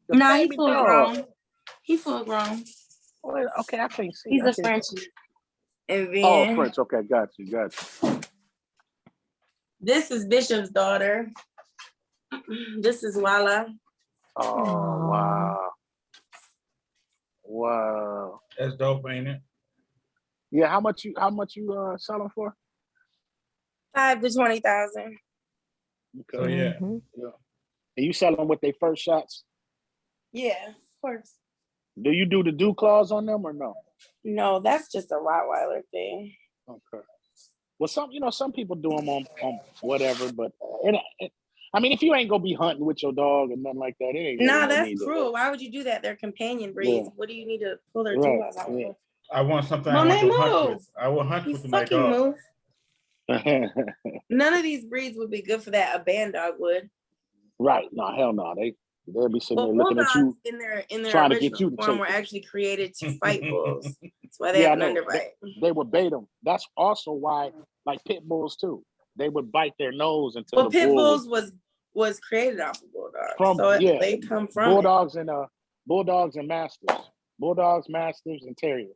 The No, he baby full dog. grown. He full grown. Wait, okay, I can't see. He's I a can't Frenchie. see. And Oh, then French. Okay, got you. this is Bishop's daughter. This is Walla. Oh, Aw. wow. Wow. That's dope, ain't it? Yeah, how much you selling for? 5 to 20,000. So yeah. Mhm. And you selling with their first shots? Yeah, of course. Do you do the dew claws on them or no? No, that's just a Rottweiler thing. Okay. Well, some people do them on whatever, but I mean, if you ain't gonna be hunting with your dog and nothing like that, it ain't. Nah, really no need that's to- cruel. Why would you do that? They're companion breeds. Yeah. What do you need to pull their Right, claws out yeah. for? I want something Well, I want they to hunt move. with. I will hunt You with my fucking dog. move. None of these breeds would be good for that. A band dog would. Right? No, hell no. They'll be sitting Well, there looking at bulldogs you. in their trying to get original you to form take were it. actually created to fight bulls. That's why they Yeah, have I an know. underbite. They would bait them. That's also why, like pit bulls too. They would bite their nose until Well, the pit bull bulls was created off of bulldogs, From- so yeah. they come from it. bulldogs and mastiffs. Bulldogs, mastiffs, and terriers.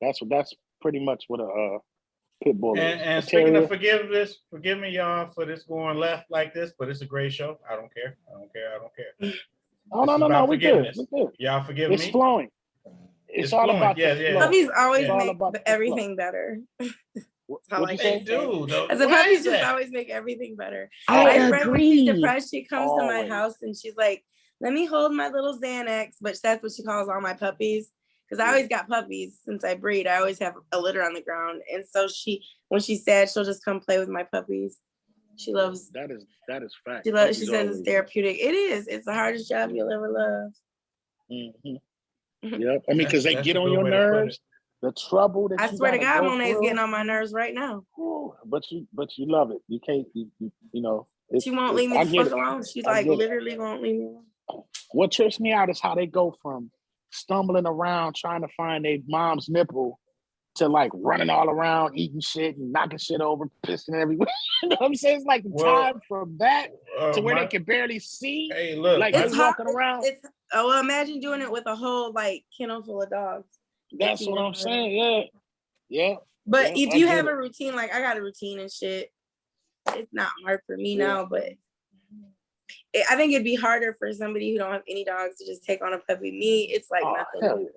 That's pretty much what a pit bull is. And A speaking terrier. of forgiveness, forgive me, y'all, for this going left like this, but it's a great show. I don't care. Oh This no, is no, about we good. forgiveness. We good. Y'all forgive It's me? flowing. It's all flowing. about the Yeah. flow. Puppies always It's all make about the everything better. how What'd I you They say? do, though. As a Why puppies is just that? always make everything better. I My friend, when she's agree. depressed, she comes to my Always. house and she's like, "Let me hold my little Xanax," but that's what she calls all my puppies. Because I always got puppies since I breed. I always have a litter on the ground, and so when she's sad, she'll just come play with my puppies. She loves. That is fact. She Puppies says always- it's therapeutic. It is. It's the hardest job you'll ever love. Mhm. Yep. I mean, because they That's get a on good your way to put nerves. The trouble that I you swear to gotta God, go Monet's through. getting on my nerves right now. Whew, but you love it. You can't. You know. She won't leave me I the get fuck it. alone. She's I like get it. literally won't leave me alone. What trips me out is how they go from stumbling around trying to find a mom's nipple to like running all around, eating shit and knocking shit over, pissing everywhere. You know what I'm saying? It's like the Well, time from that to where my- they can barely see. Hey, look. Like, my- It's you hard. walking around. Well, imagine doing it with a whole like kennel full of dogs. That's what I'm saying. Yeah. Yeah. But Yeah, if I you get have it. a routine, like I got a routine and shit, it's not hard for me Yeah. now. But I think it'd be harder for somebody who don't have any dogs to just take on a puppy. Me, it's like Oh, nothing. hell yeah.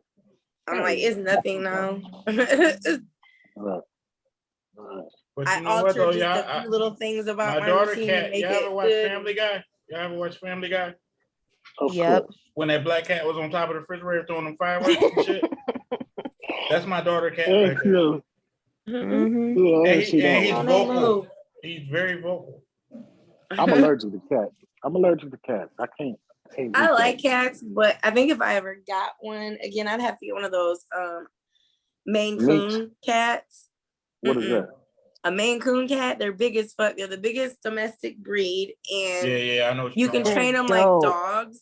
I'm hell like, yeah. it's nothing now. Right. Right. But I you know what, alter though, just y'all? a few little things about My my daughter routine to cat. make Y'all it ever watch good. Family Guy? Y'all ever watch Family Guy? Of Yep. course. When that black cat was on top of the refrigerator throwing them fireworks and shit. That's my daughter cat right there. Yeah. Mhm. Mhm. Yeah, I And, see that he's On one. they vocal. move. He's very vocal. I'm allergic to cats. I'm allergic to cats. I can't do I like cats. cats, but I think if I ever got one again, I'd have to get one of those Maine Lynx. Coon cats. What is that? A Maine Coon cat, they're big as fuck. They're the biggest domestic breed, and Yeah, I know what you you're can talking train They're them like dope. dogs,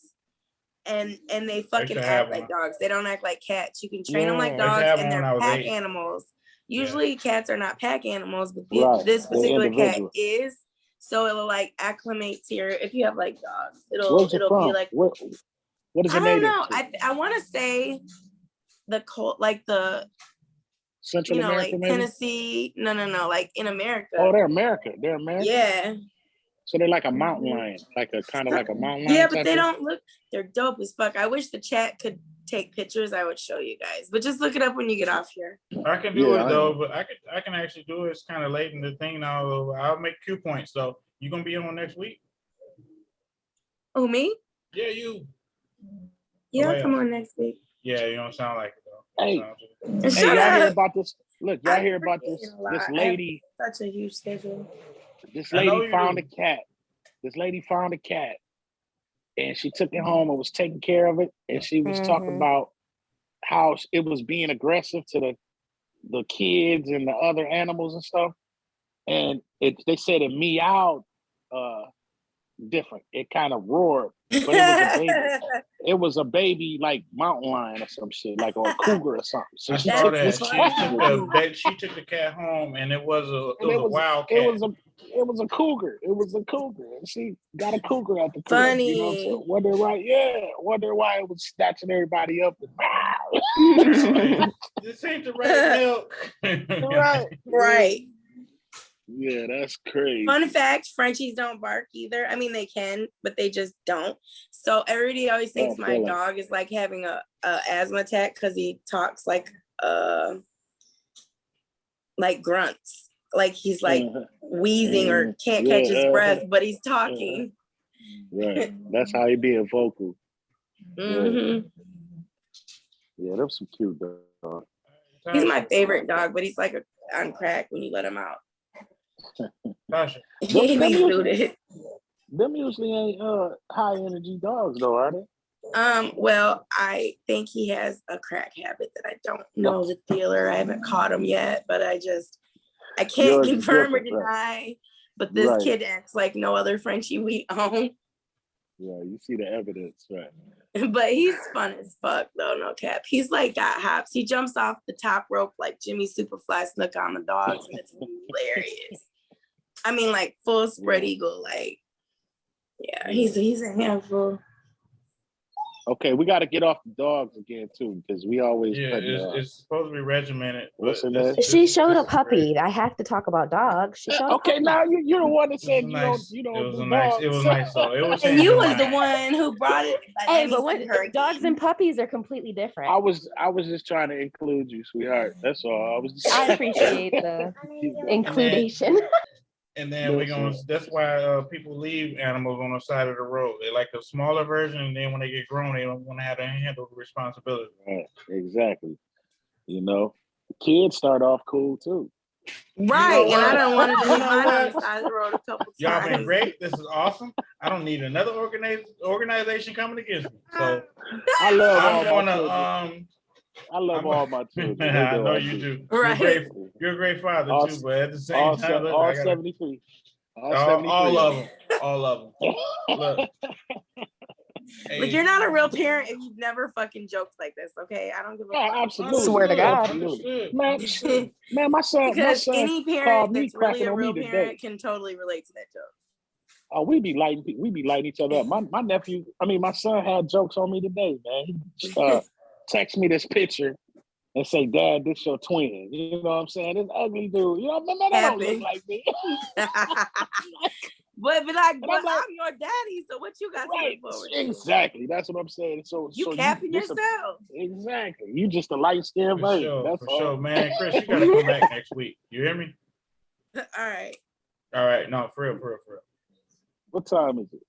and they fucking to have act like one. dogs. They don't act like cats. You can train them like Yeah. I used to dogs, have and one when I they're was pack 8. animals. Usually, cats are not pack animals, but Right, this they're particular cat individual. is. So it'll like acclimate to your. If you have like dogs, it'll Where's it be from? like. What is I it don't native know. to? I want to say the cold, like the Central America, like maybe? Tennessee. No, like in America. Oh, they're America. They're American. Yeah. So they're like a mountain lion, like a kind of like a mountain lion. Yeah, but type they of- don't look. They're dope as fuck. I wish the chat could take pictures. I would show you guys, but just look it up when you get off here. I can do Yeah, it I though, know. but I can actually do it. It's kind of late in the thing now. I'll make cue points though. You gonna be on next week? Oh, me? Yeah, you. Yeah, Oh, I'll yeah. come on next week. Yeah, you don't sound like it though. Hey. Sounds- And Hey, shut y'all hear up. about this? Look, y'all I'm hear about this? forgetting a lot. This I have lady. Such a huge schedule. This I know lady you found do. a cat. This lady found a cat, and she took it home and was taking care of it. And she was talking Mhm. about how it was being aggressive to the kids and the other animals and stuff. And they said it meowed different. It kind of roared, but it was a baby. It was a baby like mountain lion or some shit, like or a cougar or something. So I she saw took that. this She took the cat home, and it was a wild cat. It was a cougar. It was a cougar. And she got a cougar at the crib. Funny. You know what I'm saying? Wonder why it was snatching everybody up. And, This ain't the right milk. Right. Yeah, that's crazy. Fun fact, Frenchies don't bark either. I mean, they can, but they just don't. So everybody always thinks my dog is like having a asthma attack because he talks like grunts. Like he's like wheezing or can't catch his breath, but he's talking. Right. That's how he being vocal. Mm-hmm. Yeah, that's some cute dog. He's my favorite dog, but he's like on crack when you let him out. Tasha. Them usually ain't high energy dogs though, are they? Well, I think he has a crack habit that I don't know the dealer. I haven't caught him yet, but I can't confirm or deny. But this kid acts like no other Frenchie we own. Yeah, you see the evidence, right? But he's fun as fuck though, no cap. He's like got hops. He jumps off the top rope like Jimmy Superfly Snook on the dogs, and it's hilarious. I mean, like full spread eagle, like he's a handful. Okay, we got to get off the dogs again too, because we always it's supposed to be regimented. She showed a puppy. I have to talk about dogs. She showed okay, now you're the one that said you don't. It was nice though. It was. And you was the one who brought it. Hey, but when dogs and puppies are completely different. I was just trying to include you, sweetheart. That's all. I appreciate the inclusion. And then that's why people leave animals on the side of the road. They like the smaller version, and then when they get grown, they don't want to have to handle the responsibility. Right, exactly. You know, kids start off cool too. Right, and I don't want to leave mine on the side of the road a couple times. Y'all been great. This is awesome. I don't need another organization coming against me. So I love all my children. I know you do. Right. You're a great father too, but at the same time, all 73. All of them. All of them. Look. Hey. Like, you're not a real parent if you've never fucking joked like this, okay? I don't give a fuck. Absolutely. Swear to God. Man, my son. Because my son any parent that's really a real parent today can totally relate to that joke. Oh, we be lighting each other up. My son had jokes on me today, man. He text me this picture and say, "Dad, this your twin." You know what I'm saying? This ugly dude. You know, man, that don't look like me. But I'm your daddy, so what you got to look forward to? Exactly. That's what I'm saying. So capping yourself. Exactly. You just a light-skinned version. Sure, that's all. Sure, man. Chris, you gotta come back next week. You hear me? All right. No, for real. What time is it?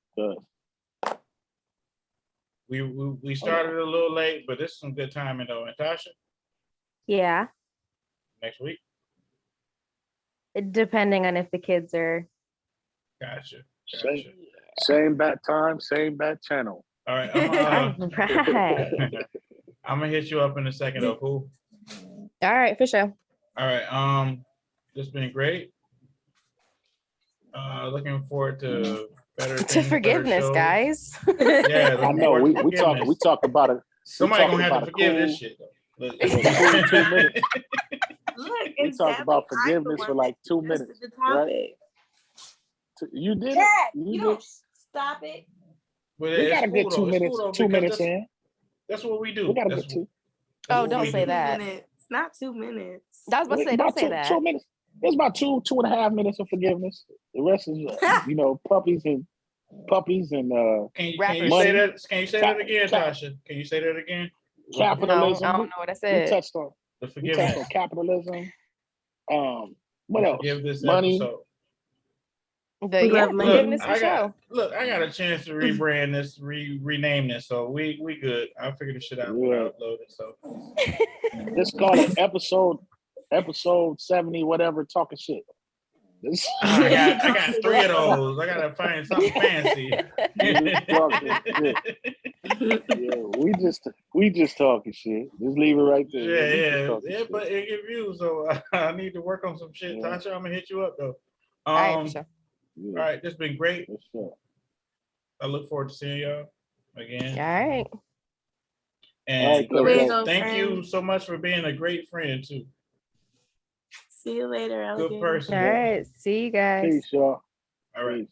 We started a little late, but this is some good timing though. And Tasha? Yeah. Next week? Depending on if the kids are. Gotcha. Same bat time, same bat channel. All right. I'm gonna hit you up in a second though, cool? All right, for sure. All right. This has been great. Looking forward to better to forgiveness, guys. Yeah, I know. We talked about it. Somebody gonna have to forgive this shit. Look, we talked about forgiveness for like 2 minutes, right? You did it. You don't stop it. We gotta get 2 minutes. 2 minutes in. That's what we do. We gotta get 2. Oh, don't say that. It's not 2 minutes. I was about to say, don't say that. 2 minutes. There's about 2.5 minutes of forgiveness. The rest is, puppies and. Can you say that? Can you say that again, Tasha? Can you say that again? Capitalism. No, I don't know what I said. We touched on capitalism. What else? Money. Episode. Forgiveness for sure. Look, I got a chance to rebrand this, rename this, so we good. I'll figure this shit out when I upload it. So just call it episode 70, whatever, talking shit. I got 3 of those. I gotta find something fancy. Yeah, we just talking shit. Just leave it right there. We just Yeah, talking yeah, shit. but it give views, so I need to work on some shit. Yeah. Tasha, I'm gonna hit you up though. All right, for sure. Yeah, All right, this has been great. for sure. I look forward to seeing y'all again. All right. And All right, Chris, cool. thank you Friend. so much for being a great friend too. See you later, Good alligator. person. All right. See you guys. Peace, y'all. All right. Peace.